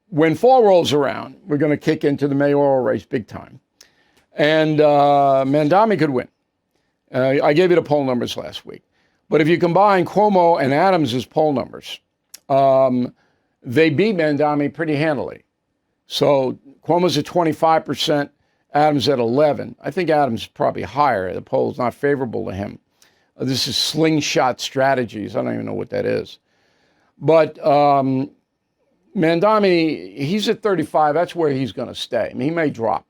when fall rolls around, we're going to kick into the mayoral race big time. And Mandami could win. I gave you the poll numbers last week. But if you combine Cuomo and Adams' poll numbers, they beat Mandami pretty handily. So Cuomo's at 25%, Adams at 11%. I think Adams is probably higher. The poll's not favorable to him. This is slingshot strategies. I don't even know what that is. But Mandami, he's at 35. That's where he's going to stay. I mean, he may drop.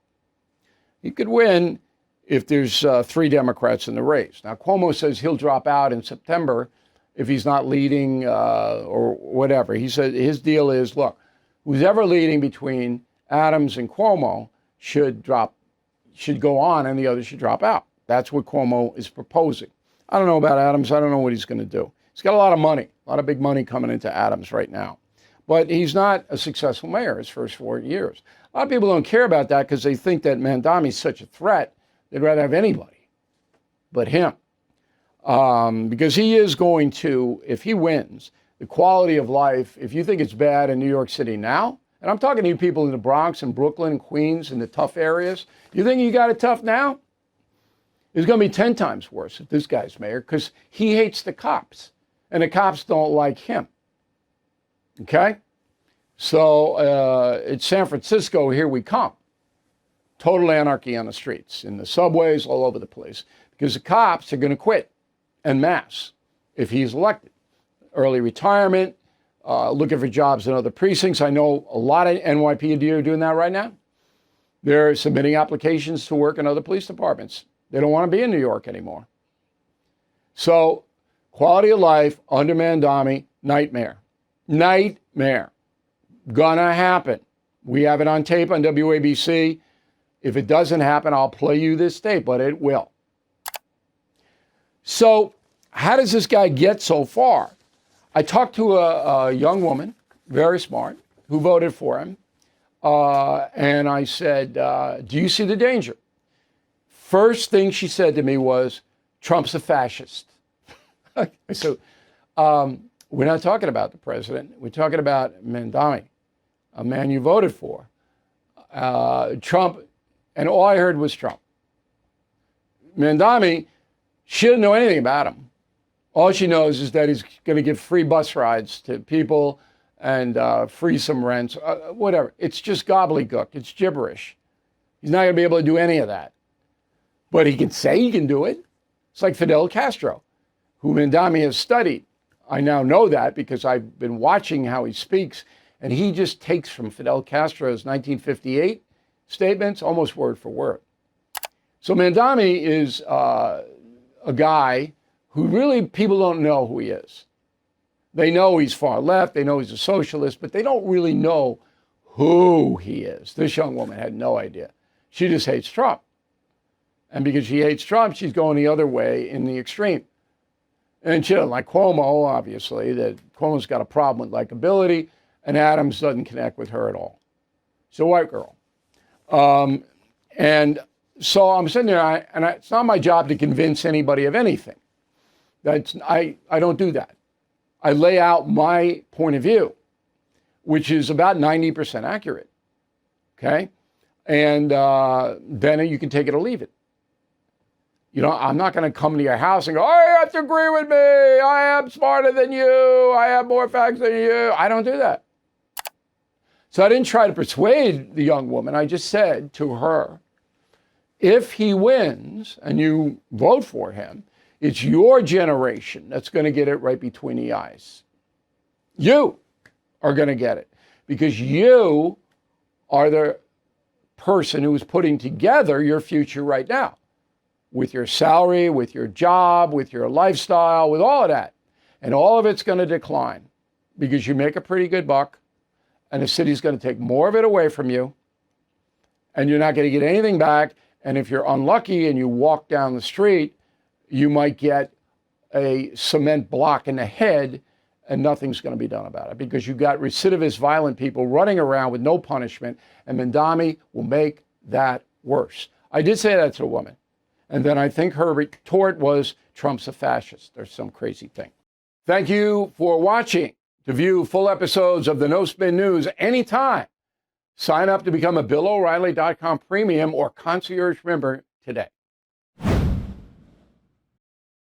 He could win if there's 3 Democrats in the race. Now, Cuomo says he'll drop out in September if he's not leading or whatever. He said his deal is, look, who's ever leading between Adams and Cuomo should go on and the others should drop out. That's what Cuomo is proposing. I don't know about Adams. I don't know what he's going to do. He's got a lot of money, a lot of big money coming into Adams right now. But he's not a successful mayor his first 4 years. A lot of people don't care about that because they think that Mandami's such a threat. They'd rather have anybody but him. Because he is going to, if he wins, the quality of life, if you think it's bad in New York City now, and I'm talking to you people in the Bronx and Brooklyn and Queens and the tough areas, you think you got it tough now? It's going to be 10 times worse if this guy's mayor because he hates the cops and the cops don't like him. Okay? So it's San Francisco, here we come. Total anarchy on the streets, in the subways, all over the place, because the cops are going to quit en masse if he's elected. Early retirement, looking for jobs in other precincts. I know a lot of NYPD are doing that right now. They're submitting applications to work in other police departments. They don't want to be in New York anymore. So quality of life under Mandami, nightmare. Nightmare. Gonna happen. We have it on tape on WABC. If it doesn't happen, I'll play you this tape, but it will. So how does this guy get so far? I talked to a young woman, very smart, who voted for him. And I said, do you see the danger? First thing she said to me was, Trump's a fascist. So we're not talking about the president. We're talking about Mandami, a man you voted for. Trump, and all I heard was Trump. Mandami, she didn't know anything about him. All she knows is that he's going to give free bus rides to people and free some rents, whatever. It's just gobbledygook. It's gibberish. He's not going to be able to do any of that. But he can say he can do it. It's like Fidel Castro, who Mandami has studied. I now know that because I've been watching how he speaks, and he just takes from Fidel Castro's 1958 statements almost word for word. So Mandami is a guy who really people don't know who he is. They know he's far left, they know he's a socialist, but they don't really know who he is. This young woman had no idea. She just hates Trump. And because she hates Trump, she's going the other way in the extreme. And she doesn't like Cuomo, obviously, that Cuomo's got a problem with likability, and Adams doesn't connect with her at all. She's a white girl. And so I'm sitting there, and it's not my job to convince anybody of anything. I don't do that. I lay out my point of view, which is about 90% accurate, okay? And then you can take it or leave it. You know, I'm not going to come to your house and go, oh, you have to agree with me. I am smarter than you. I have more facts than you. I don't do that. So I didn't try to persuade the young woman. I just said to her, if he wins and you vote for him, it's your generation that's going to get it right between the eyes. You are going to get it because you are the person who is putting together your future right now with your salary, with your job, with your lifestyle, with all of that. And all of it's going to decline because you make a pretty good buck and the city's going to take more of it away from you and you're not going to get anything back. And if you're unlucky and you walk down the street, you might get a cement block in the head and nothing's going to be done about it because you've got recidivist violent people running around with no punishment, and Mandami will make that worse. I did say that to a woman. And then I think her retort was, Trump's a fascist or some crazy thing. Thank you for watching. To view full episodes of the No Spin News anytime, sign up to become a BillO'Reilly.com premium or concierge member today.